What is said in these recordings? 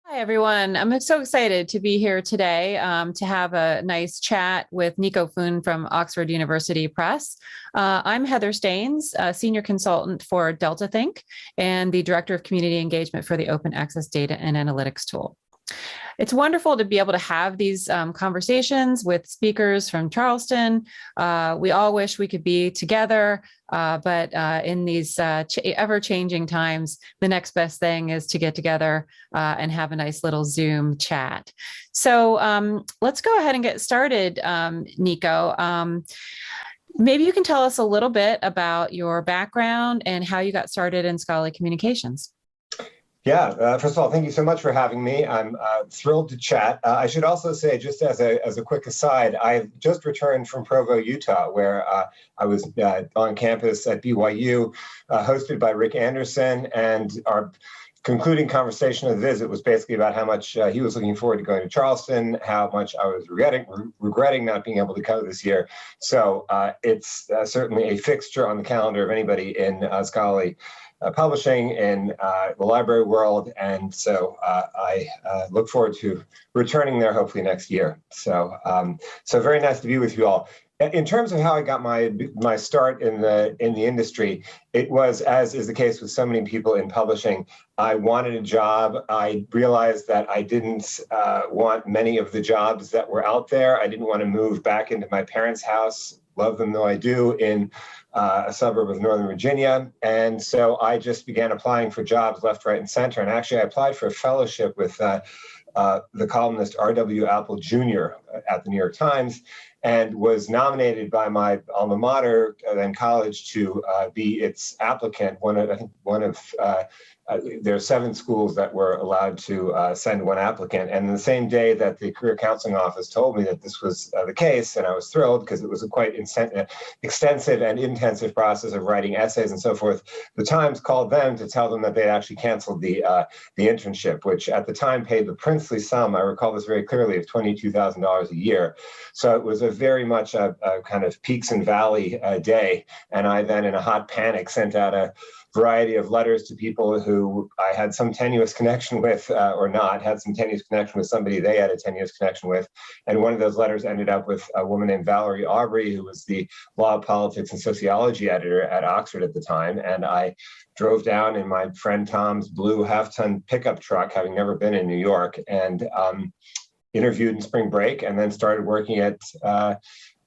Hi, everyone. I'm so excited to be here today to have a nice chat with Niko Pfund from Oxford University Press. I'm Heather Staines, a senior consultant for Delta Think and the director of community engagement for the Open Access Data and Analytics tool. It's wonderful to be able to have these conversations with speakers from Charleston. We all wish we could be together, but in these ever-changing times, the next best thing is to get together and have a nice little Zoom chat. So let's go ahead and get started, Niko. Maybe you can tell us a little bit about your background and how you got started in scholarly communications. Yeah, first of all, thank you so much for having me. I'm thrilled to chat. I should also say, just as a quick aside, I just returned from Provo, Utah, where I was on campus at BYU, hosted by Rick Anderson, and our concluding conversation of the visit was basically about how much he was looking forward to going to Charleston, how much I was regretting not being able to go this year. So it's certainly a fixture on the calendar of anybody in scholarly publishing in the library world, and so I look forward to returning there hopefully next year. So very nice to be with you all. In terms of how I got my start in the industry, it was, as is the case with so many people in publishing, I wanted a job. I realized that I didn't want many of the jobs that were out there. I didn't want to move back into my parents' house, love them though I do, in a suburb of Northern Virginia. And so I just began applying for jobs left, right, and center. And actually, I applied for a fellowship with the columnist R.W. Apple Jr. At the New York Times, and was nominated by my alma mater, then college, to be its applicant. There are 7 schools that were allowed to send one applicant. And the same day that the Career Counseling Office told me that this was the case, and I was thrilled because it was a quite extensive and intensive process of writing essays and so forth, the Times called them to tell them that they'd actually canceled the internship, which at the time paid the princely sum, I recall this very clearly, of $22,000 a year. So it was a very much a kind of peaks and valley day. And I then, in a hot panic, sent out a variety of letters to people who I had some tenuous connection with, or not, had some tenuous connection with somebody they had a tenuous connection with. And one of those letters ended up with a woman named Valerie Aubrey, who was the law, politics, and sociology editor at Oxford at the time. And I drove down in my friend Tom's blue half-ton pickup truck, having never been in New York, and interviewed in spring break, and then started working at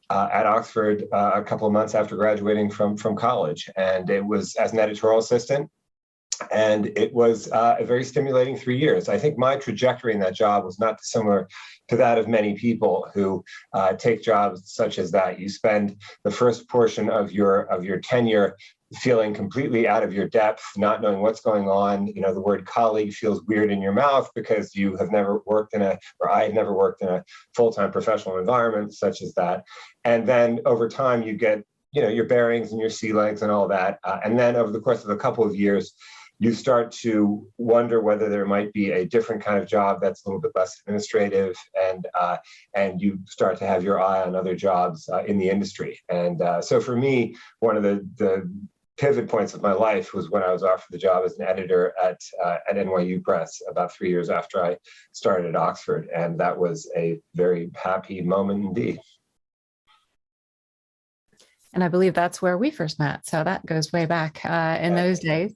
Oxford a couple of months after graduating from college. And it was as an editorial assistant. And it was a very stimulating 3 years. I think my trajectory in that job was not dissimilar to that of many people who take jobs such as that. You spend the first portion of your tenure feeling completely out of your depth, not knowing what's going on. You know, the word colleague feels weird in your mouth because you have never worked I have never worked in a full-time professional environment such as that. And then over time, you get, your bearings and your sea legs and all that. And then over the course of a couple of years, you start to wonder whether there might be a different kind of job that's a little bit less administrative, and you start to have your eye on other jobs in the industry. And so for me, one of the pivot points of my life was when I was offered the job as an editor at NYU Press about 3 years after I started at Oxford. And that was a very happy moment indeed. And I believe that's where we first met. So that goes way back in those days.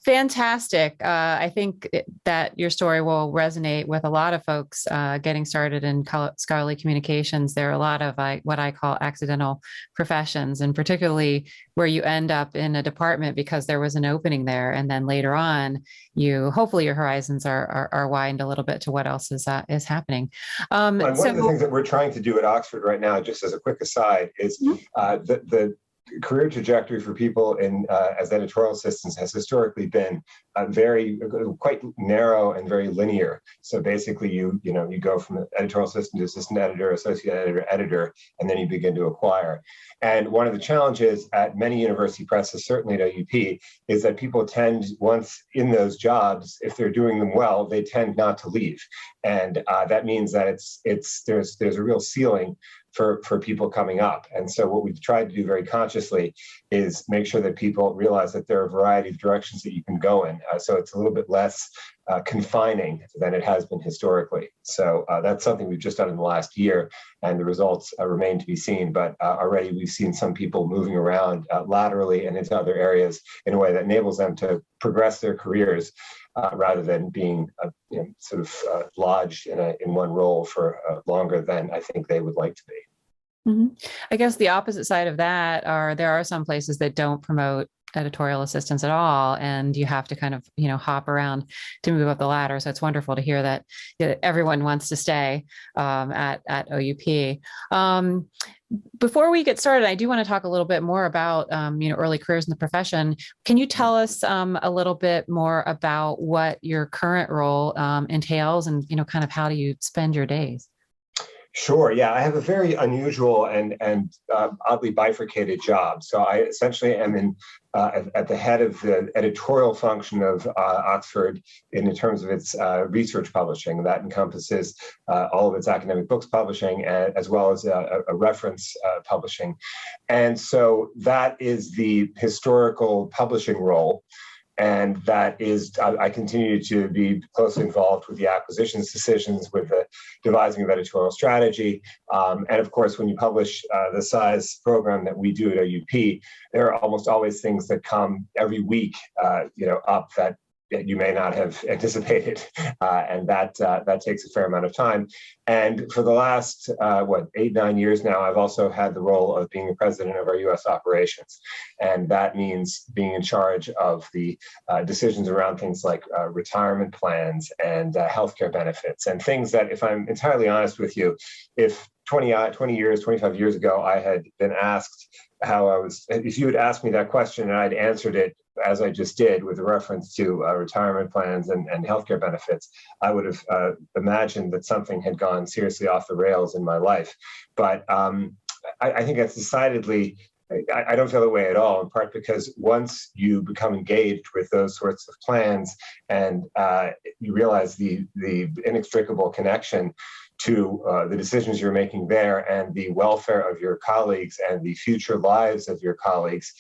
Fantastic. I think that your story will resonate with a lot of folks getting started in scholarly communications. There are a lot of what I call accidental professions, and particularly where you end up in a department because there was an opening there. And then later on, hopefully your horizons are widened a little bit to what else is happening. One of the things that we're trying to do at Oxford right now, just as a quick aside, is the career trajectory for people as editorial assistants has historically been quite narrow and very linear. So basically, you go from editorial assistant to assistant editor, associate editor, and then you begin to acquire. And one of the challenges at many university presses, certainly at OUP, is that people tend, once in those jobs, if they're doing them well, they tend not to leave. And that means that there's a real ceiling for people coming up. And so what we've tried to do very consciously is make sure that people realize that there are a variety of directions that you can go in. So it's a little bit less confining than it has been historically. So that's something we've just done in the last year, and the results remain to be seen. But already we've seen some people moving around laterally and into other areas in a way that enables them to progress their careers rather than being sort of lodged in one role for longer than I think they would like to be. Mm-hmm. I guess the opposite side of that there are some places that don't promote editorial assistants at all, and you have to kind of hop around to move up the ladder. So it's wonderful to hear that everyone wants to stay at OUP. Before we get started, I do want to talk a little bit more about early careers in the profession. Can you tell us a little bit more about what your current role entails, and kind of how do you spend your days? Sure. Yeah, I have a very unusual and oddly bifurcated job. So I essentially am at the head of the editorial function of Oxford in terms of its research publishing. That encompasses all of its academic books publishing, as well as a reference publishing. And so that is the historical publishing role. And that is, I continue to be closely involved with the acquisitions decisions, with the devising of editorial strategy. And of course, when you publish the size program that we do at OUP, there are almost always things that come every week, up that you may not have anticipated, and that takes a fair amount of time. And for the last 8-9 years now, I've also had the role of being the president of our U.S. operations, and that means being in charge of the decisions around things like retirement plans and healthcare benefits, and things that, if I'm entirely honest with you, if 25 years ago, I had been asked if you had asked me that question and I'd answered it as I just did with reference to retirement plans and healthcare benefits, I would have imagined that something had gone seriously off the rails in my life. But I think that's decidedly, I don't feel that way at all, in part because once you become engaged with those sorts of plans and you realize the inextricable connection to the decisions you're making there and the welfare of your colleagues and the future lives of your colleagues,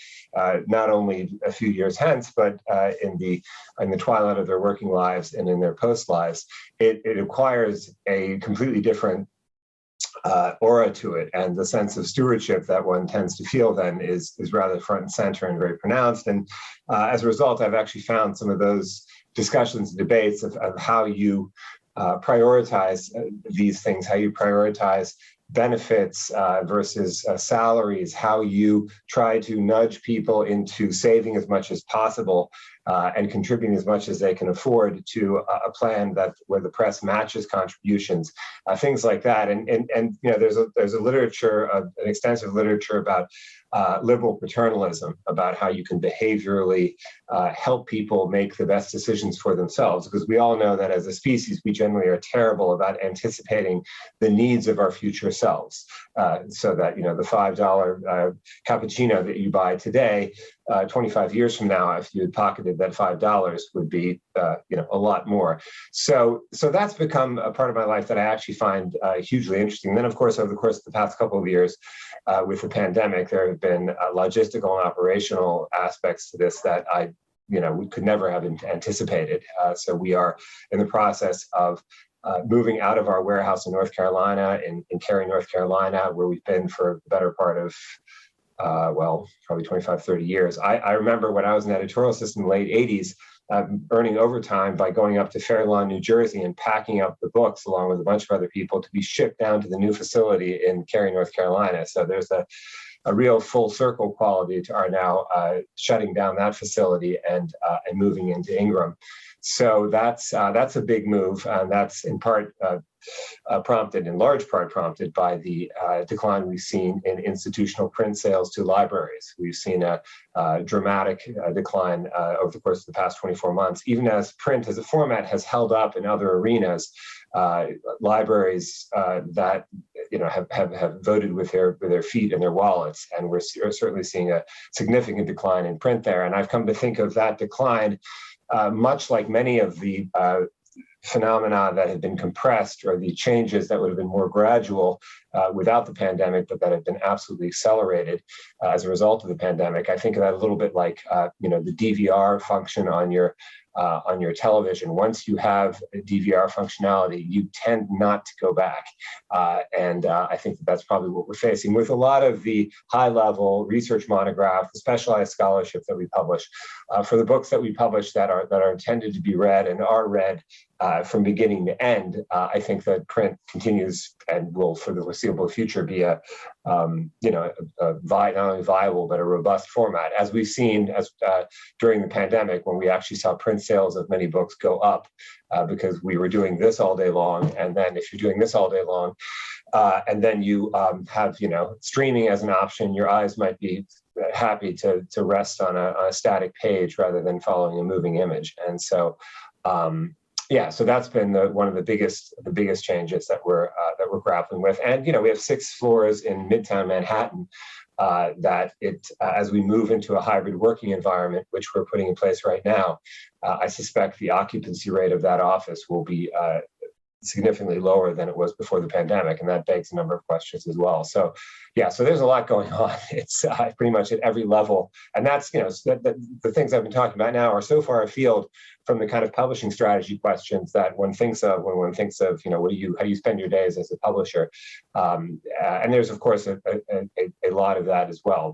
not only a few years hence, but in the twilight of their working lives and in their post lives, it acquires a completely different aura to it, and the sense of stewardship that one tends to feel then is rather front and center and very pronounced. And as a result, I've actually found some of those discussions and debates of how you prioritize these things, how you prioritize benefits versus salaries, how you try to nudge people into saving as much as possible and contributing as much as they can afford to a plan where the press matches contributions, things like that. And there's a literature, an extensive literature about liberal paternalism, about how you can behaviorally help people make the best decisions for themselves, because we all know that as a species, we generally are terrible about anticipating the needs of our future selves. So that, the $5 cappuccino that you buy today, 25 years from now, if you had pocketed that $5, would be, a lot more. So that's become a part of my life that I actually find hugely interesting. And then, of course, over the course of the past couple of years, with the pandemic, there have been logistical and operational aspects to this that we could never have anticipated. So we are in the process of moving out of our warehouse in North Carolina, in Cary, North Carolina, where we've been for the better part of, probably 25, 30 years. I remember when I was an editorial assistant in the late 80s, earning overtime by going up to Fair Lawn, New Jersey, and packing up the books along with a bunch of other people to be shipped down to the new facility in Cary, North Carolina. So there's a real full circle quality to our now shutting down that facility and moving into Ingram. So that's a big move, and that's in large part prompted by the decline we've seen in institutional print sales to libraries. We've seen a dramatic decline over the course of the past 24 months, even as print as a format has held up in other arenas. Libraries that have voted with their feet and their wallets, and we're certainly seeing a significant decline in print there. And I've come to think of that decline much like many of the phenomena that have been compressed, or the changes that would have been more gradual without the pandemic, but that have been absolutely accelerated as a result of the pandemic. I think of that a little bit like the DVR function on your television. Once you have a DVR functionality, you tend not to go back. And I think that's probably what we're facing with a lot of the high-level research monographs, the specialized scholarship that we publish. For the books that we publish that are intended to be read and are read from beginning to end, I think that print continues and will, for the foreseeable future, be a not only viable but a robust format, as we've seen during the pandemic, when we actually saw print sales of many books go up because we were doing this all day long. And then if you're doing this all day long, and then you have streaming as an option, your eyes might be happy to rest on a static page rather than following a moving image. And so so that's been one of the biggest changes that we're grappling with. And we have 6 floors in Midtown Manhattan as we move into a hybrid working environment, which we're putting in place right now, I suspect the occupancy rate of that office will be significantly lower than it was before the pandemic, and that begs a number of questions as well. So there's a lot going on. It's pretty much at every level, and that's the things I've been talking about now are so far afield from the kind of publishing strategy questions that one thinks of when one thinks of how do you spend your days as a publisher, and there's of course a lot of that as well.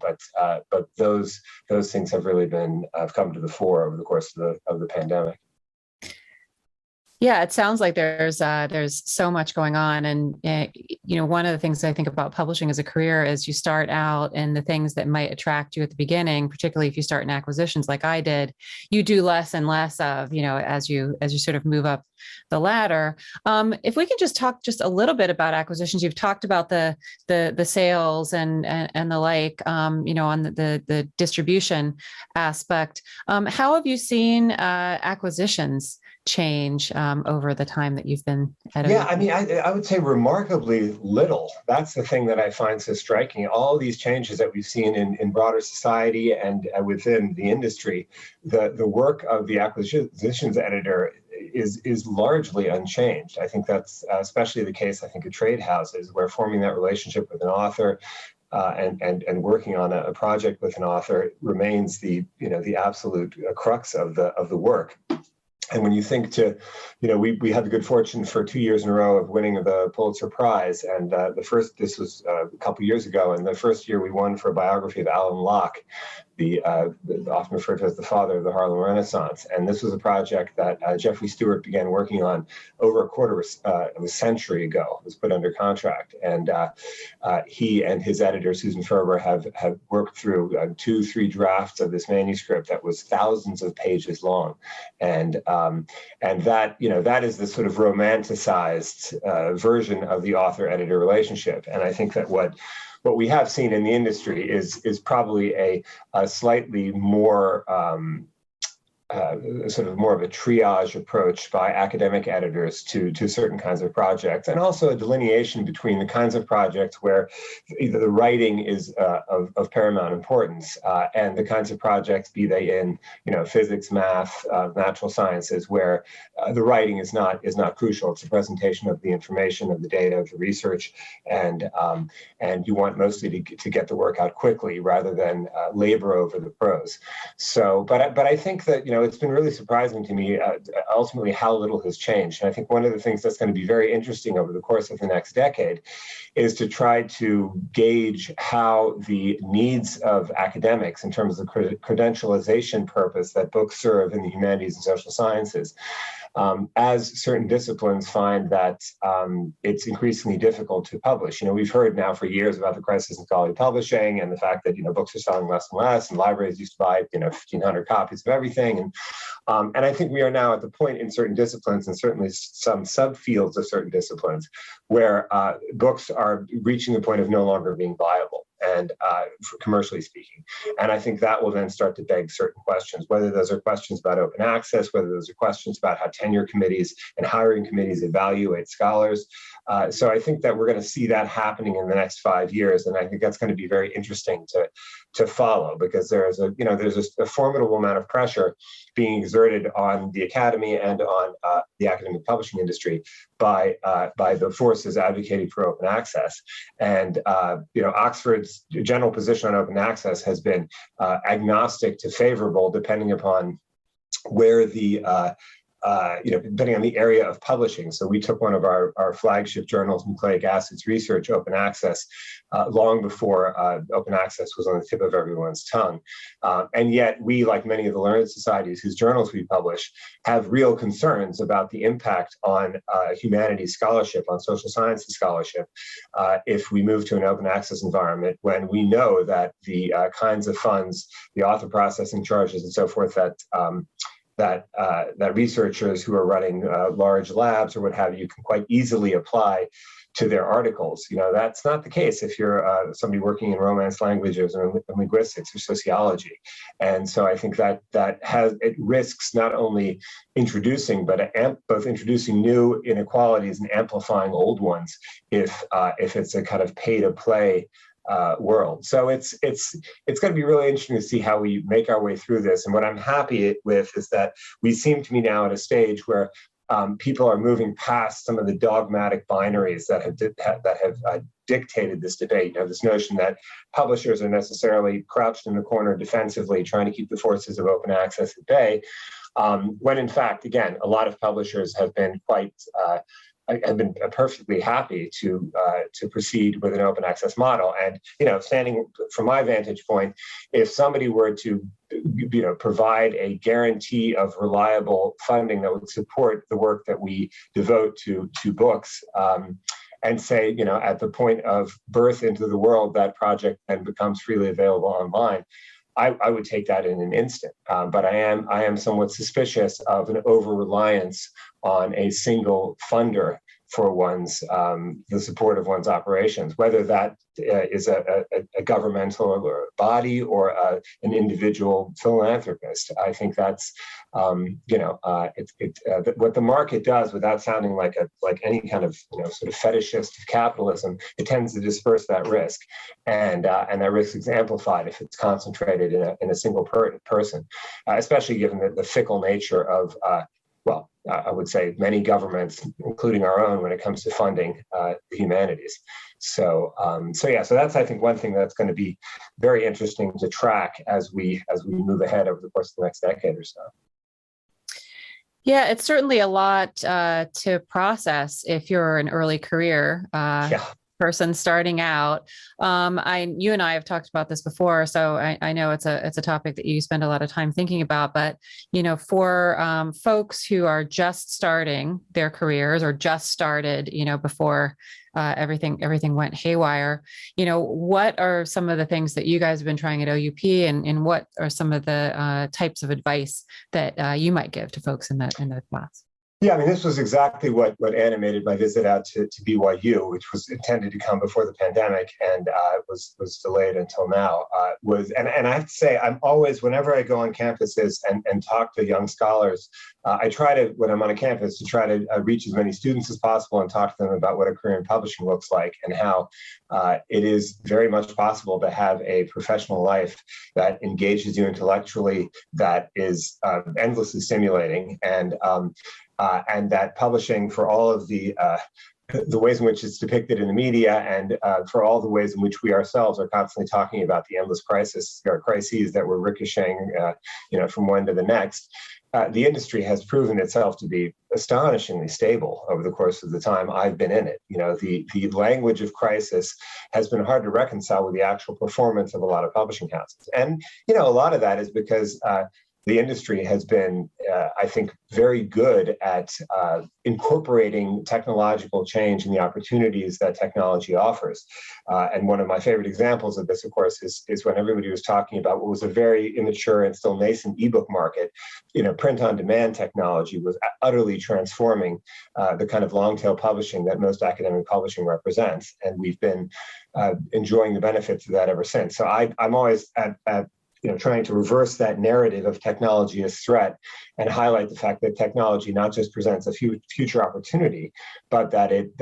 But those things have really have come to the fore over the course of the pandemic. Yeah, it sounds like there's so much going on. And, one of the things I think about publishing as a career is you start out and the things that might attract you at the beginning, particularly if you start in acquisitions like I did, you do less and less of, as you sort of move up the ladder. If we can just talk just a little bit about acquisitions. You've talked about the sales and the like, on the distribution aspect. How have you seen acquisitions change over the time that you've been at it? Yeah, I mean, I would say remarkably little. That's the thing that I find so striking. All these changes that we've seen in broader society and within the industry, the work of the acquisitions editor is largely unchanged. I think that's especially the case, I think, at trade houses, where forming that relationship with an author and working on a project with an author remains the absolute crux of the work. And when you think we had the good fortune for 2 years in a row of winning the Pulitzer Prize. And this was a couple years ago. And the first year we won for a biography of Alan Locke, the often referred to as the father of the Harlem Renaissance. And this was a project that Jeffrey Stewart began working on over a quarter of a century ago. It was put under contract. And he and his editor, Susan Ferber, have worked through 2-3 drafts of this manuscript that was thousands of pages long. And that is the sort of romanticized version of the author-editor relationship. And I think that what we have seen in the industry is probably a slightly more sort of more of a triage approach by academic editors to certain kinds of projects, and also a delineation between the kinds of projects where either the writing is of paramount importance and the kinds of projects, be they in physics, math, natural sciences, where the writing is not crucial. It's the presentation of the information, of the data, of the research, and you want mostly to get the work out quickly rather than labor over the prose. So, but I think that it's been really surprising to me ultimately how little has changed. And I think one of the things that's going to be very interesting over the course of the next decade is to try to gauge how the needs of academics in terms of the credentialization purpose that books serve in the humanities and social sciences, as certain disciplines find that it's increasingly difficult to publish. We've heard now for years about the crisis in scholarly publishing and the fact that books are selling less and less, and libraries used to buy 1,500 copies of everything. And I think we are now at the point in certain disciplines, and certainly some subfields of certain disciplines, where books are reaching the point of no longer being viable, and commercially speaking. And I think that will then start to beg certain questions, whether those are questions about open access, whether those are questions about how tenure committees and hiring committees evaluate scholars. So I think that we're going to see that happening in the next 5 years. And I think that's going to be very interesting to follow, because there's a formidable amount of pressure being exerted on the academy and on the academic publishing industry by the forces advocating for open access. And Oxford's general position on open access has been agnostic to favorable, depending upon where depending on the area of publishing. So we took one of our flagship journals, Nucleic Acids Research, open access, long before open access was on the tip of everyone's tongue. And yet we, like many of the learned societies whose journals we publish, have real concerns about the impact on humanities scholarship, on social sciences scholarship, if we move to an open access environment, when we know that the kinds of funds, the author processing charges and so forth that researchers who are running large labs or what have you can quite easily apply to their articles. That's not the case if you're somebody working in Romance languages or linguistics or sociology. And so I think that it risks not only introducing, but both introducing new inequalities and amplifying old ones if it's a kind of pay to play world. So it's going to be really interesting to see how we make our way through this. And what I'm happy with is that we seem to be now at a stage where people are moving past some of the dogmatic binaries that have dictated this debate. This notion that publishers are necessarily crouched in the corner defensively, trying to keep the forces of open access at bay, when in fact, again, a lot of publishers have been I've been perfectly happy to proceed with an open access model. And standing from my vantage point, if somebody were to provide a guarantee of reliable funding that would support the work that we devote to books, and say at the point of birth into the world, that project then becomes freely available online, I would take that in an instant. But I am somewhat suspicious of an over-reliance on a single funder for the support of one's operations, whether that is a governmental body or an individual philanthropist. I think that's what the market does, without sounding like any kind of sort of fetishist of capitalism. It tends to disperse that risk, and that risk is amplified if it's concentrated in a single person, especially given the fickle nature of I would say many governments, including our own, when it comes to funding the humanities. So that's, I think, one thing that's going to be very interesting to track as we move ahead over the course of the next decade or so. Yeah, it's certainly a lot to process if you're an early career person starting out. You and I have talked about this before, so I know it's a topic that you spend a lot of time thinking about. But for folks who are just starting their careers or just started, before everything went haywire, what are some of the things that you guys have been trying at OUP, and what are some of the types of advice that you might give to folks in that class? Yeah, I mean, this was exactly what animated my visit out to BYU, which was intended to come before the pandemic and was delayed until now. And I have to say, I'm always, whenever I go on campuses and talk to young scholars, I try to, when I'm on a campus, to try to reach as many students as possible and talk to them about what a career in publishing looks like, and how it is very much possible to have a professional life that engages you intellectually, that is endlessly stimulating, and that publishing, for all of the ways in which it's depicted in the media, and for all the ways in which we ourselves are constantly talking about the endless crises that we're ricocheting, from one to the next, the industry has proven itself to be astonishingly stable over the course of the time I've been in it. The language of crisis has been hard to reconcile with the actual performance of a lot of publishing houses, and a lot of that is because the industry has been, I think, very good at incorporating technological change and the opportunities that technology offers. And one of my favorite examples of this, of course, is when everybody was talking about what was a very immature and still nascent ebook market. Print-on-demand technology was utterly transforming the kind of long-tail publishing that most academic publishing represents, and we've been enjoying the benefits of that ever since. So I'm always at trying to reverse that narrative of technology as threat, and highlight the fact that technology not just presents a future opportunity, but that it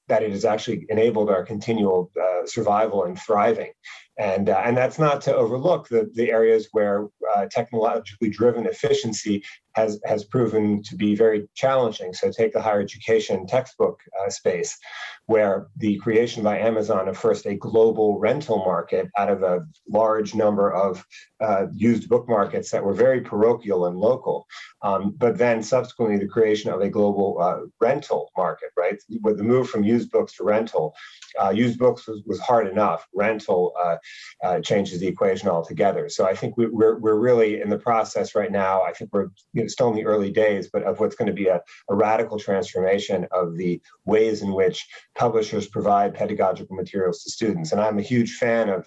that it has actually enabled our continual survival and thriving. And that's not to overlook the areas where technologically driven efficiency has proven to be very challenging. So take the higher education textbook space, where the creation by Amazon of first a global rental market out of a large number of used book markets that were very parochial and local, but then subsequently the creation of a global rental market, right? With the move from used books to rental, used books was hard enough. Rental changes the equation altogether. So I think we're really in the process right now. I think we're still in the early days, but of what's going to be a radical transformation of the ways in which publishers provide pedagogical materials to students. And I'm a huge fan of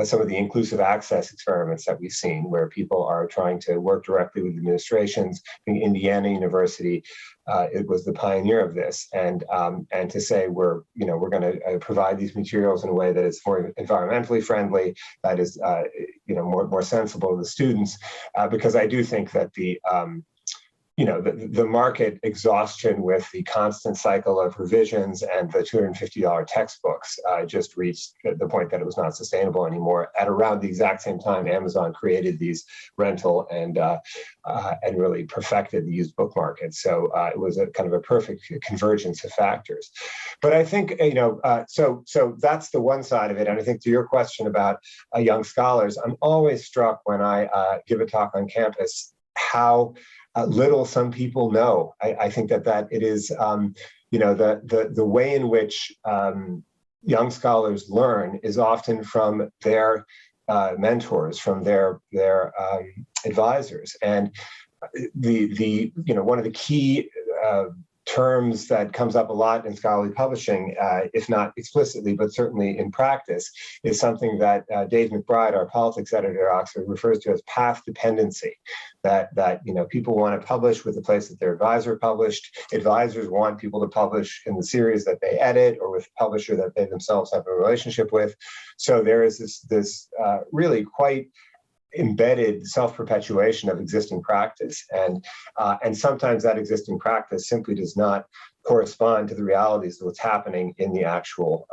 some of the inclusive access experiments that we've seen, where people are trying to work directly with administrations. I think Indiana University it was the pioneer of this, and to say we're going to provide these materials in a way that is more environmentally friendly, that is more sensible to the students, because I do think that the market exhaustion with the constant cycle of revisions and the $250 textbooks just reached the point that it was not sustainable anymore. At around the exact same time, Amazon created these rental and really perfected the used book market. So it was a kind of a perfect convergence of factors. But I think so that's the one side of it. And I think to your question about young scholars, I'm always struck when I give a talk on campus how little some people know. I think that it is, the way in which young scholars learn is often from their mentors, from their advisors, and one of the key terms that comes up a lot in scholarly publishing, if not explicitly, but certainly in practice, is something that Dave McBride, our politics editor at Oxford, refers to as path dependency. That people want to publish with the place that their advisor published. Advisors want people to publish in the series that they edit or with the publisher that they themselves have a relationship with. So there is this really quite embedded self-perpetuation of existing practice, and sometimes that existing practice simply does not correspond to the realities of what's happening in the actual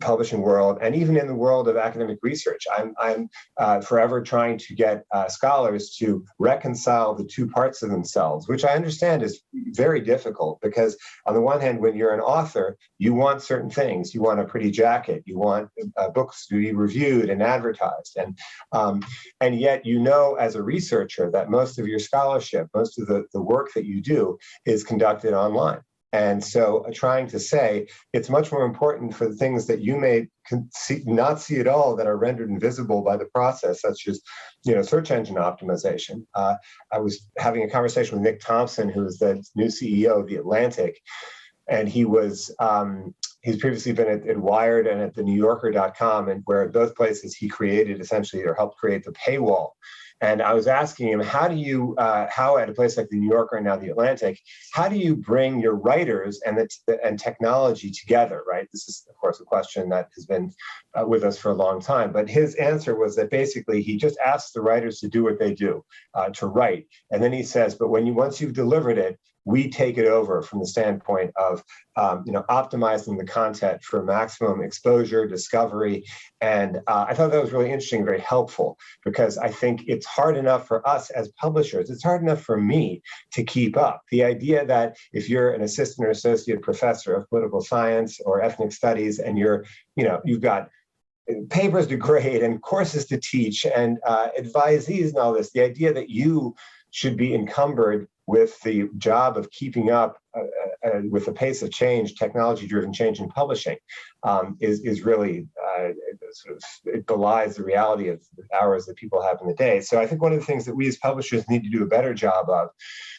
publishing world, and even in the world of academic research. I'm forever trying to get scholars to reconcile the two parts of themselves, which I understand is very difficult, because on the one hand, when you're an author, you want certain things. You want a pretty jacket. You want books to be reviewed and advertised. And yet, as a researcher, that most of your scholarship, most of the work that you do is conducted online. And so trying to say it's much more important for the things that you may not see at all, that are rendered invisible by the process, such as search engine optimization. I was having a conversation with Nick Thompson, who is the new CEO of The Atlantic, and he's previously been at Wired and at the NewYorker.com, and where at both places he created essentially, or helped create, the paywall. And I was asking him, how at a place like the New Yorker and now the Atlantic, how do you bring your writers and technology together, right? This is, of course, a question that has been with us for a long time. But his answer was that basically he just asks the writers to do what they do, to write. And then he says, but once you've delivered it, we take it over from the standpoint of optimizing the content for maximum exposure, discovery. And I thought that was really interesting, very helpful, because I think it's hard enough for us as publishers, it's hard enough for me to keep up. The idea that if you're an assistant or associate professor of political science or ethnic studies, and you've got papers to grade and courses to teach and advisees and all this, the idea that you should be encumbered with the job of keeping up with the pace of change, technology-driven change in publishing, is really it belies the reality of the hours that people have in the day. So I think one of the things that we as publishers need to do a better job of,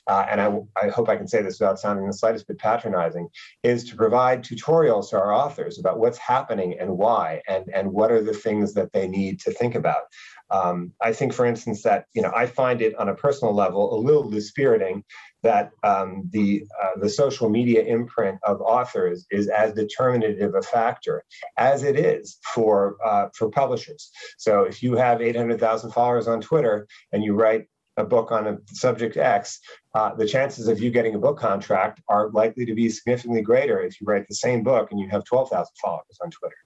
and I hope I can say this without sounding the slightest bit patronizing, is to provide tutorials to our authors about what's happening and why, and what are the things that they need to think about. I think, for instance, that I find it on a personal level a little dispiriting that the social media imprint of authors is as determinative a factor as it is for publishers. So if you have 800,000 followers on Twitter and you write a book on a subject X, the chances of you getting a book contract are likely to be significantly greater if you write the same book and you have 12,000 followers on Twitter.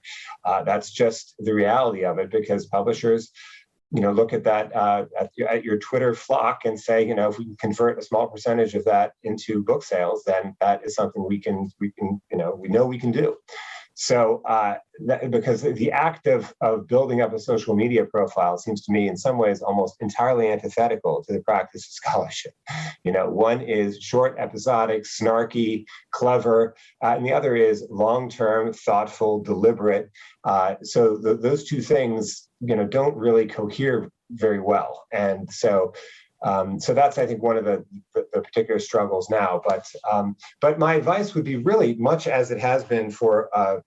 That's just the reality of it, because publishers, look at that at your Twitter flock and say, if we can convert a small percentage of that into book sales, then that is something we know we can do. So because the act of building up a social media profile seems to me in some ways almost entirely antithetical to the practice of scholarship. One is short, episodic, snarky, clever, and the other is long-term, thoughtful, deliberate. So those two things, don't really cohere very well. And so that's, I think, one of the particular struggles now. But my advice would be really much as it has been for a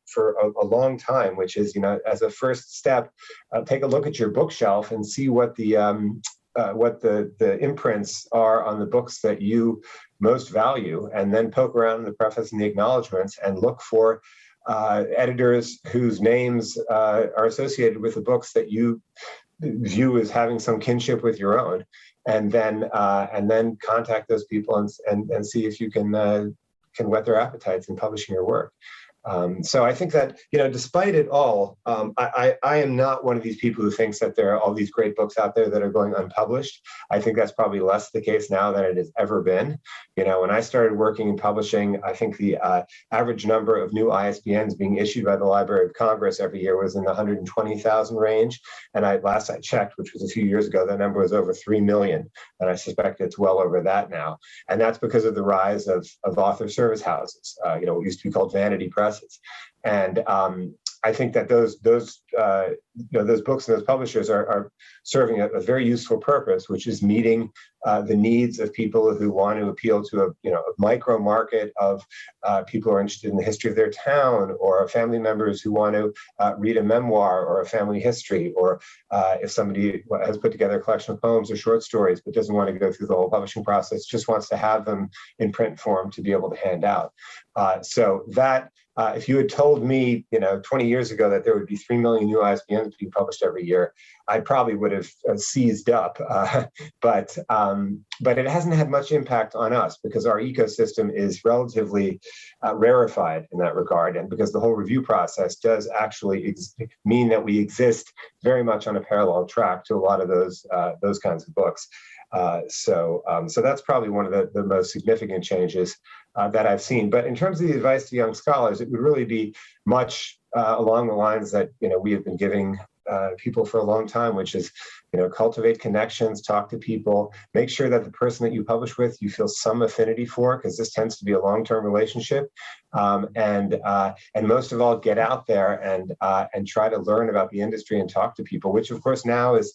long time, which is, as a first step, take a look at your bookshelf and see what the imprints are on the books that you most value, and then poke around in the preface and the acknowledgments and look for editors whose names are associated with the books that you view as having some kinship with your own, and then contact those people and see if you can whet their appetites in publishing your work. So I think that, despite it all, I am not one of these people who thinks that there are all these great books out there that are going unpublished. I think that's probably less the case now than it has ever been. When I started working in publishing, I think the average number of new ISBNs being issued by the Library of Congress every year was in the 120,000 range. And last I checked, which was a few years ago, that number was over 3 million. And I suspect it's well over that now. And that's because of the rise of author service houses, what used to be called vanity presses. And I think that those books and those publishers are serving a very useful purpose, which is meeting the needs of people who want to appeal to a micro market of people who are interested in the history of their town, or family members who want to read a memoir or a family history, or if somebody has put together a collection of poems or short stories but doesn't want to go through the whole publishing process, just wants to have them in print form to be able to hand out. So that if you had told me, 20 years ago that there would be 3 million new ISBNs being published every year, I probably would have seized up. But it hasn't had much impact on us because our ecosystem is relatively rarefied in that regard, and because the whole review process does actually mean that we exist very much on a parallel track to a lot of those kinds of books. So that's probably one of the most significant changes that I've seen. But in terms of the advice to young scholars, it would really be much along the lines that we have been giving people for a long time, which is cultivate connections, talk to people, make sure that the person that you publish with you feel some affinity for, because this tends to be a long-term relationship, and most of all, get out there and try to learn about the industry and talk to people, which of course now is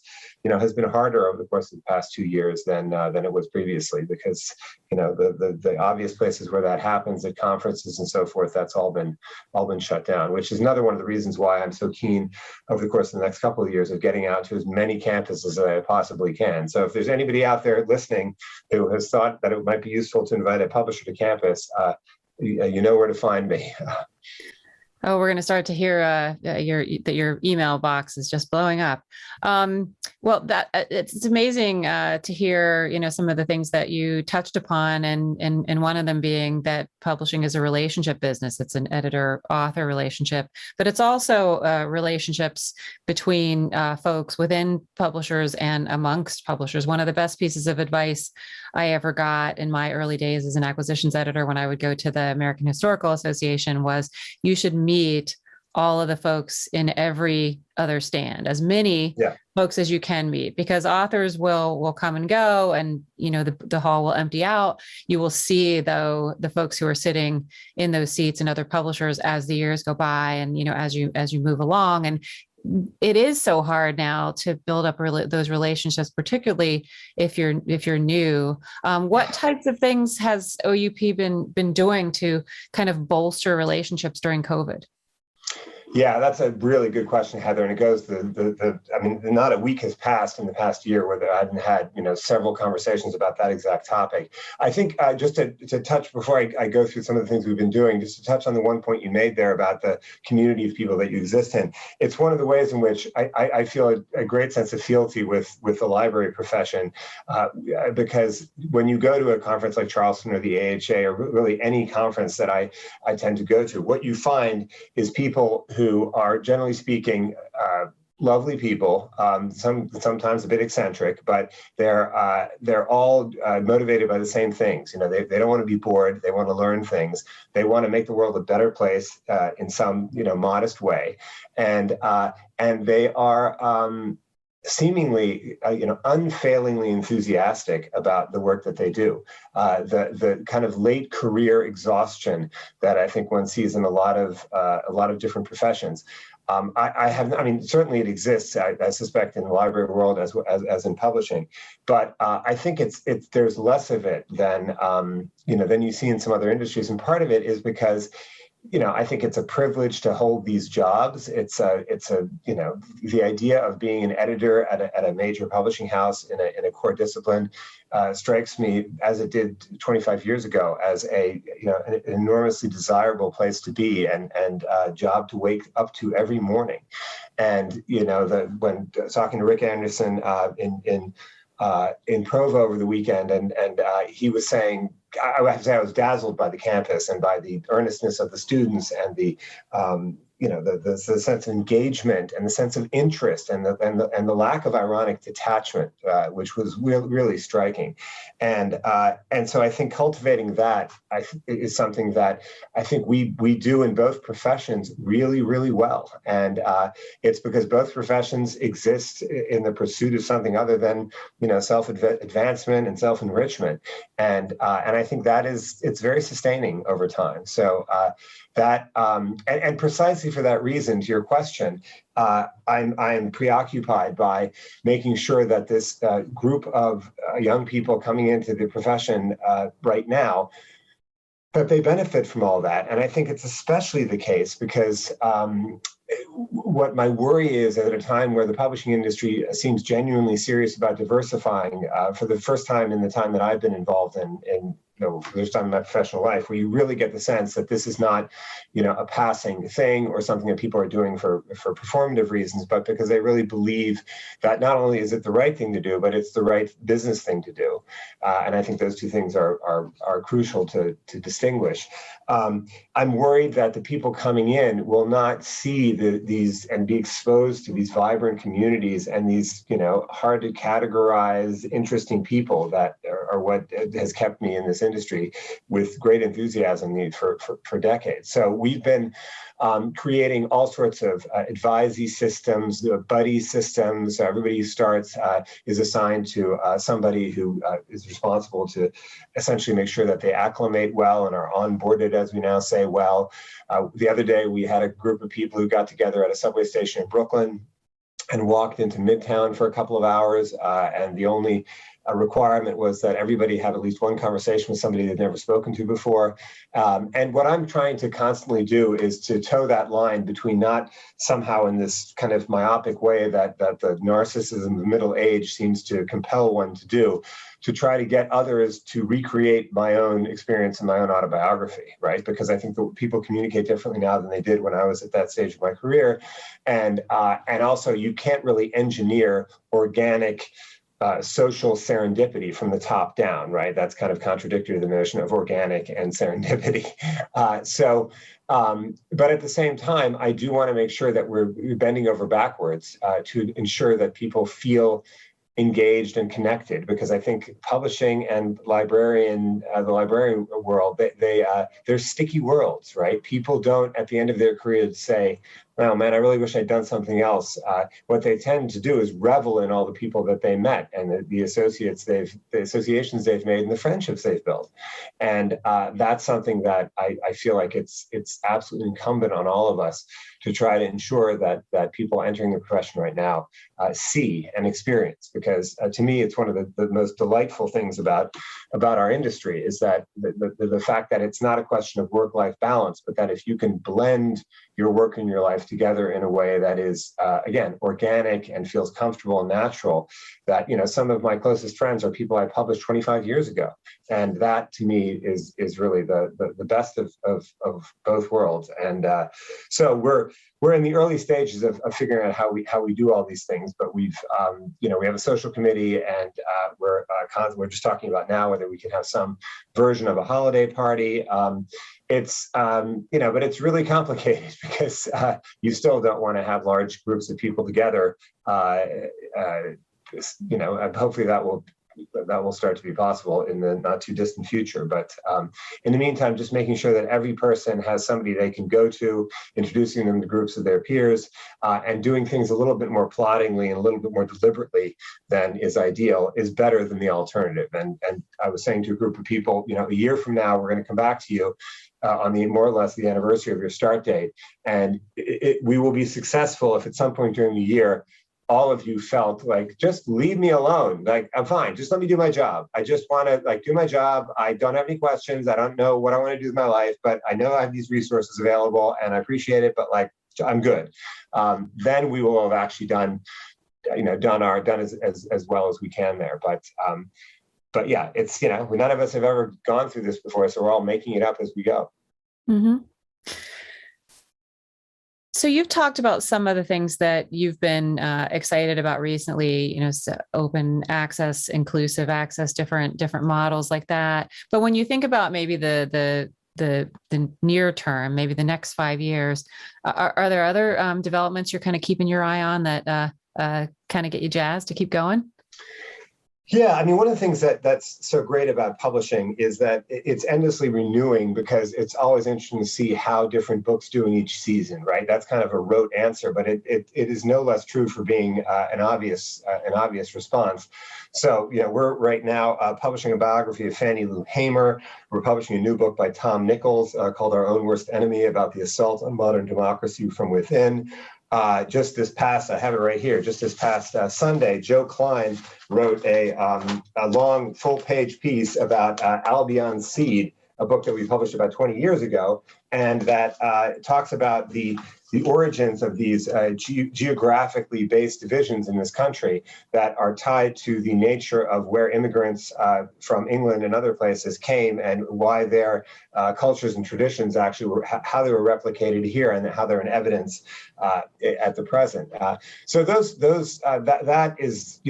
has been harder over the course of the past 2 years than it was previously, because the obvious places where that happens at conferences and so forth, that's all been shut down, which is another one of the reasons why I'm so keen over the course of the next couple of years of getting out to as many campuses as I possibly can. So if there's anybody out there listening who has thought that it might be useful to invite a publisher to campus, you know where to find me. Oh, we're going to start to hear that your email box is just blowing up. Well, that it's amazing to hear, some of the things that you touched upon, and one of them being that publishing is a relationship business. It's an editor-author relationship, but it's also relationships between folks within publishers and amongst publishers. One of the best pieces of advice I ever got in my early days as an acquisitions editor, when I would go to the American Historical Association, was you should meet all of the folks in every other stand, as many folks as you can meet, because authors will come and go, and the hall will empty out. You will see, though, the folks who are sitting in those seats and other publishers as the years go by, and as you move along. And it is so hard now to build up those relationships, particularly if you're new. What types of things has OUP been doing to kind of bolster relationships during COVID? Yeah, that's a really good question, Heather. And it goes I mean, not a week has passed in the past year where I haven't had, several conversations about that exact topic. I think just to touch before I go through some of the things we've been doing, just to touch on the one point you made there about the community of people that you exist in. It's one of the ways in which I feel a great sense of fealty with the library profession, because when you go to a conference like Charleston or the AHA or really any conference that I tend to go to, what you find is people who are, generally speaking, lovely people, sometimes a bit eccentric, but they're all motivated by the same things. They don't want to be bored. They want to learn things. They want to make the world a better place in some modest way, and they are seemingly, unfailingly enthusiastic about the work that they do. The kind of late career exhaustion that I think one sees in a lot of different professions. I mean, certainly it exists, I suspect, in the library world as in publishing, but I think there's less of it than you see in some other industries, and part of it is because I think it's a privilege to hold these jobs. It's the idea of being an editor at a major publishing house in a core discipline strikes me, as it did 25 years ago, as an enormously desirable place to be and a job to wake up to every morning. And when talking to Rick Anderson in Provo over the weekend, and he was saying, I have to say I was dazzled by the campus and by the earnestness of the students and the sense of engagement and the sense of interest and the lack of ironic detachment, which was really striking. And so I think cultivating that is something that I think we do in both professions really, really well. And it's because both professions exist in the pursuit of something other than self-advancement and self-enrichment. And I think it's very sustaining over time. So and precisely for that reason, to your question, I'm preoccupied by making sure that this group of young people coming into the profession right now, that they benefit from all that. And I think it's especially the case because what my worry is, at a time where the publishing industry seems genuinely serious about diversifying, for the first time in the time that I've been involved in for the first time in my professional life, where you really get the sense that this is not, a passing thing or something that people are doing for performative reasons, but because they really believe that not only is it the right thing to do, but it's the right business thing to do. And I think those two things are crucial to distinguish. I'm worried that the people coming in will not see these and be exposed to these vibrant communities and these, hard to categorize, interesting people that are what has kept me in this industry with great enthusiasm for decades. So we've been creating all sorts of advisee systems, buddy systems. Everybody who starts is assigned to somebody who is responsible to essentially make sure that they acclimate well and are onboarded, as we now say, well. The other day, we had a group of people who got together at a subway station in Brooklyn and walked into Midtown for a couple of hours, and the only requirement was that everybody have at least one conversation with somebody they'd never spoken to before. And what I'm trying to constantly do is to toe that line between not somehow in this kind of myopic way that the narcissism of middle age seems to compel one to do, to try to get others to recreate my own experience in my own autobiography, right? Because I think that people communicate differently now than they did when I was at that stage of my career. And also you can't really engineer organic social serendipity from the top down, right? That's kind of contradictory to the notion of organic and serendipity. But at the same time, I do want to make sure that we're bending over backwards to ensure that people feel engaged and connected, because I think publishing and the librarian world, they're sticky worlds, right? People don't, at the end of their career, say, "Oh man, I really wish I'd done something else." What they tend to do is revel in all the people that they met and the associations they've made and the friendships they've built. And that's something that I feel like it's absolutely incumbent on all of us to try to ensure that people entering the profession right now see and experience. Because to me, it's one of the most delightful things about our industry is that the fact that it's not a question of work-life balance, but that if you can blend your work and your life life together in a way that is, again, organic and feels comfortable and natural. That, some of my closest friends are people I published 25 years ago. And that to me is really the best of both worlds. And so we're in the early stages of figuring out how we do all these things. But we have a social committee, and we're just talking about now whether we can have some version of a holiday party. But it's really complicated because you still don't want to have large groups of people together. And hopefully that will start to be possible in the not too distant future. But in the meantime, just making sure that every person has somebody they can go to, introducing them to groups of their peers, and doing things a little bit more ploddingly and a little bit more deliberately than is ideal is better than the alternative. And I was saying to a group of people, a year from now, we're going to come back to you on the more or less the anniversary of your start date. And we will be successful if at some point during the year, all of you felt like, just leave me alone. Like, I'm fine. Just let me do my job. I just want to do my job. I don't have any questions. I don't know what I want to do with my life, but I know I have these resources available and I appreciate it, but I'm good. Then we will have actually done as well as we can there. But yeah, it's, none of us have ever gone through this before, so we're all making it up as we go. Mm-hmm. So you've talked about some of the things that you've been excited about recently, open access, inclusive access, different models like that. But when you think about maybe the near term, maybe the next 5 years, are there other developments you're kind of keeping your eye on that kind of get you jazzed to keep going? Yeah, I mean, one of the things that's so great about publishing is that it's endlessly renewing, because it's always interesting to see how different books do in each season, right? That's kind of a rote answer, but it is no less true for being an obvious response. So, we're right now publishing a biography of Fannie Lou Hamer. We're publishing a new book by Tom Nichols called Our Own Worst Enemy, about the assault on modern democracy from within. Just this past, I have it right here, just this past Sunday, Joe Klein wrote a long full-page piece about Albion Seed, a book that we published about 20 years ago, and that talks about the origins of these geographically based divisions in this country that are tied to the nature of where immigrants from England and other places came, and why their cultures and traditions actually were, how they were replicated here, and how they're in evidence at the present. So that is,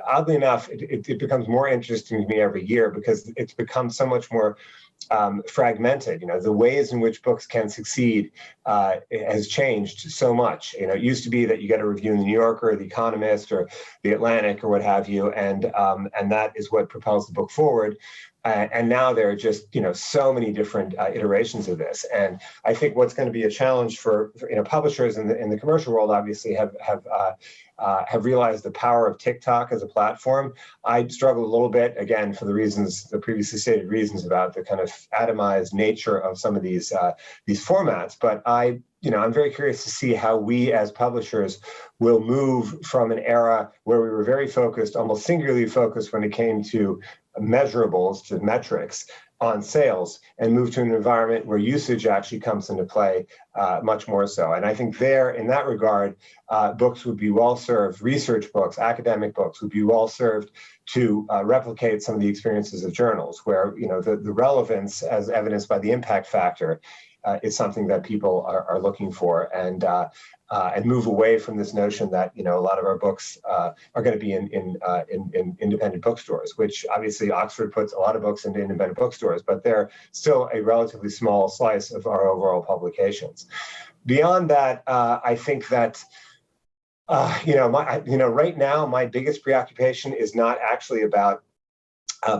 oddly enough, it becomes more interesting to me every year, because it's become so much more fragmented. The ways in which books can succeed has changed so much. It used to be that you get a review in the New Yorker or the Economist or the Atlantic or what have you, and that is what propels the book forward. And now there are just so many different iterations of this. And I think what's going to be a challenge for publishers in the commercial world, obviously have realized the power of TikTok as a platform. I struggle a little bit, again, for the previously stated reasons about the kind of atomized nature of some of these formats. But I'm very curious to see how we as publishers will move from an era where we were very focused, almost singularly focused when it came to measurables, to metrics on sales, and move to an environment where usage actually comes into play much more so. And I think in that regard, books would be well served, research books, academic books would be well served to replicate some of the experiences of journals, where the relevance, as evidenced by the impact factor, is something that people are looking for, and move away from this notion that a lot of our books are going to be in independent bookstores, which obviously Oxford puts a lot of books into independent bookstores, but they're still a relatively small slice of our overall publications. Beyond that, I think that right now my biggest preoccupation is not actually about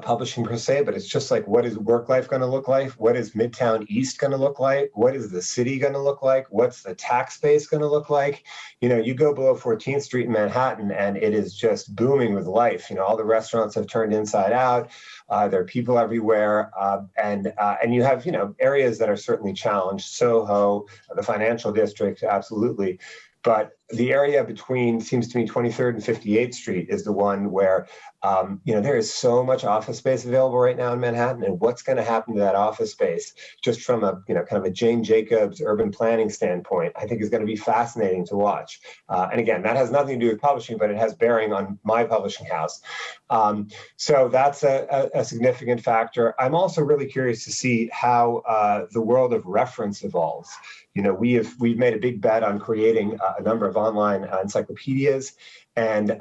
publishing per se, but it's just like, what is work life going to look like? What is Midtown East going to look like? What is the city going to look like? What's the tax base going to look like? You go below 14th Street in Manhattan, and it is just booming with life. All the restaurants have turned inside out. There are people everywhere, and you have areas that are certainly challenged. Soho, the financial district, absolutely. But the area between, seems to me, 23rd and 58th Street is the one where, there is so much office space available right now in Manhattan, and what's going to happen to that office space just from a, kind of a Jane Jacobs urban planning standpoint, I think is going to be fascinating to watch. And again, that has nothing to do with publishing, but it has bearing on my publishing house. So that's a significant factor. I'm also really curious to see how the world of reference evolves. We've made a big bet on creating a number of online encyclopedias, and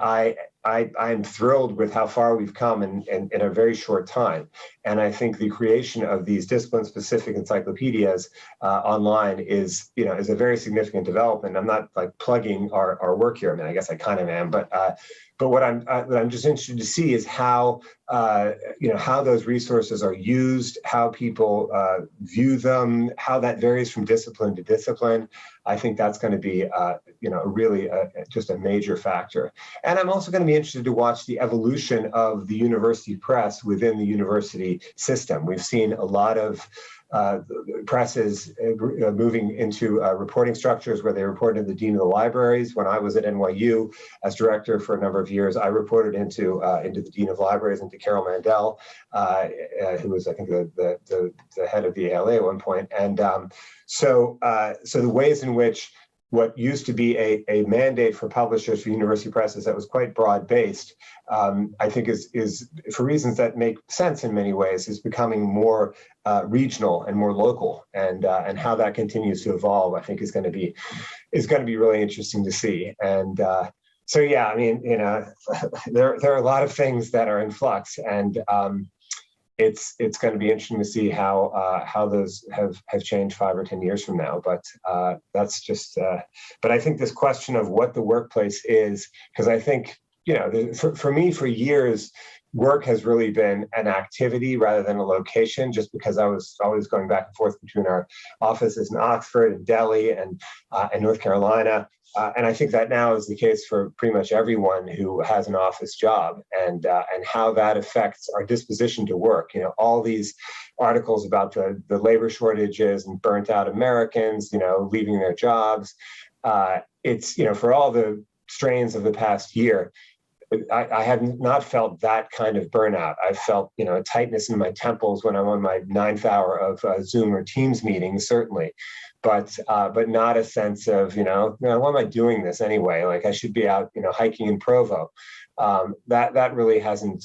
I'm thrilled with how far we've come in a very short time. And I think the creation of these discipline-specific encyclopedias online is a very significant development. I'm not like plugging our work here. I mean, I guess I kind of am, but what I'm just interested to see is how how those resources are used, how people view them, how that varies from discipline to discipline. I think that's going to be really just a major factor. And I'm also going to be interested to watch the evolution of the university press within the university system. We've seen a lot of presses moving into reporting structures where they reported to the dean of the libraries. When I was at NYU as director for a number of years, I reported into the dean of libraries, into Carol Mandel, who was, I think, the head of the ALA at one point. And so the ways in which what used to be a mandate for publishers for university presses that was quite broad-based, I think is for reasons that make sense in many ways, is becoming more regional and more local, and how that continues to evolve, I think is going to be really interesting to see. And so yeah, I mean, there are a lot of things that are in flux, and it's going to be interesting to see how those have changed 5 or 10 years from now. But that's just. But I think this question of what the workplace is, because I think for me, for years, work has really been an activity rather than a location, just because I was always going back and forth between our offices in Oxford and Delhi and North Carolina. And I think that now is the case for pretty much everyone who has an office job, and how that affects our disposition to work. All these articles about the labor shortages and burnt out Americans, leaving their jobs. It's, for all the strains of the past year, I have not felt that kind of burnout. I've felt, a tightness in my temples when I'm on my 9th hour of Zoom or Teams meetings, certainly, but not a sense of, why am I doing this anyway? Like, I should be out, hiking in Provo. That really hasn't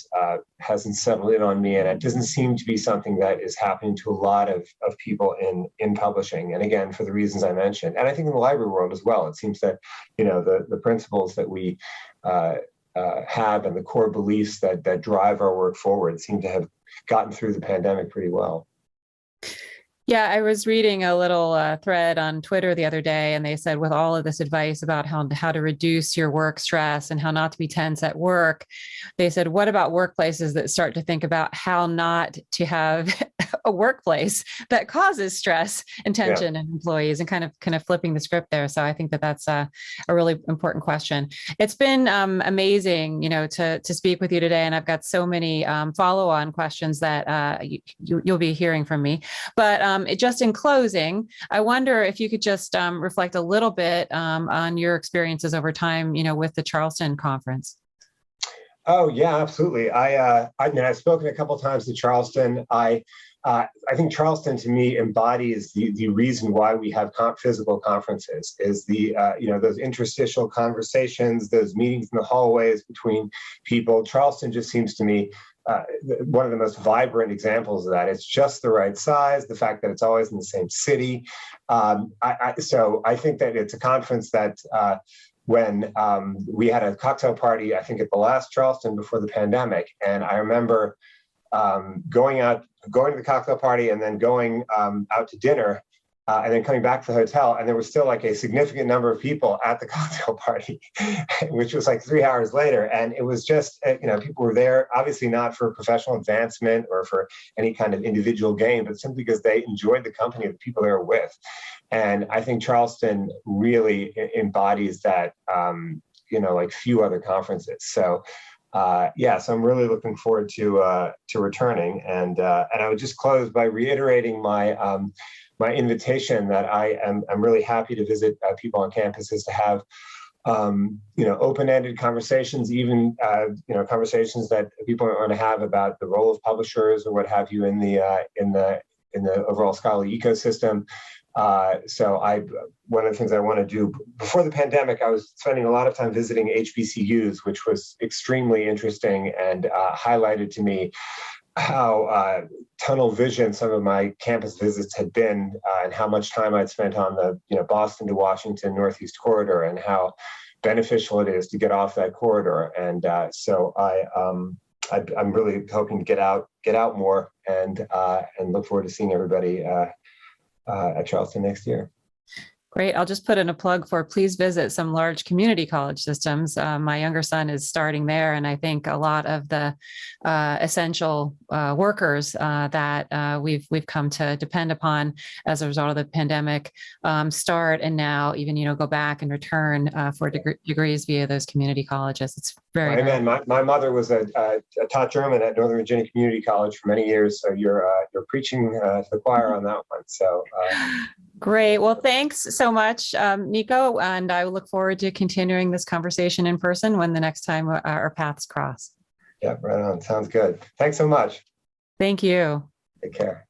settled in on me, and it doesn't seem to be something that is happening to a lot of people in publishing. And again, for the reasons I mentioned, and I think in the library world as well, it seems that the principles that we have and the core beliefs that drive our work forward seem to have gotten through the pandemic pretty well. Yeah, I was reading a little thread on Twitter the other day, and they said, with all of this advice about how to reduce your work stress and how not to be tense at work, they said, what about workplaces that start to think about how not to have a workplace that causes stress and tension in employees, and kind of flipping the script there. So I think that's a really important question. It's been amazing, to speak with you today, and I've got so many follow-on questions that you'll be hearing from me. But just in closing, I wonder if you could just reflect a little bit on your experiences over time, with the Charleston conference. Oh yeah, absolutely. I've spoken a couple of times to Charleston. I think Charleston, to me, embodies the reason why we have physical conferences, is those interstitial conversations, those meetings in the hallways between people. Charleston just seems to me one of the most vibrant examples of that. It's just the right size, the fact that it's always in the same city. So I think that it's a conference that when we had a cocktail party, I think at the last Charleston before the pandemic, and I remember going to the cocktail party and then going out to dinner, and then coming back to the hotel, and there was still like a significant number of people at the cocktail party, which was like 3 hours later. And it was just, people were there, obviously not for professional advancement or for any kind of individual gain, but simply because they enjoyed the company of the people they were with. And I think Charleston really embodies that, like few other conferences. So so I'm really looking forward to returning. And I would just close by reiterating my invitation that I'm really happy to visit people on campuses, to have open-ended conversations, even conversations that people want to have about the role of publishers or what have you in the overall scholarly ecosystem. One of the things I want to do before the pandemic, I was spending a lot of time visiting HBCUs, which was extremely interesting and highlighted to me how tunnel vision some of my campus visits had been, and how much time I'd spent on the Boston to Washington Northeast corridor, and how beneficial it is to get off that corridor. And I'm really hoping to get out more, and look forward to seeing everybody at Charleston next year. Great. I'll just put in a plug for please visit some large community college systems. My younger son is starting there, and I think a lot of the essential workers that we've come to depend upon as a result of the pandemic start, and now even go back and return for degrees via those community colleges. It's very Amen. My mother was taught German at Northern Virginia Community College for many years, so you're preaching to the choir on that one. So. Great. Well, thanks so much, Niko, and I look forward to continuing this conversation in person when the next time our paths cross. Yeah, right on. Sounds good. Thanks so much. Thank you. Take care.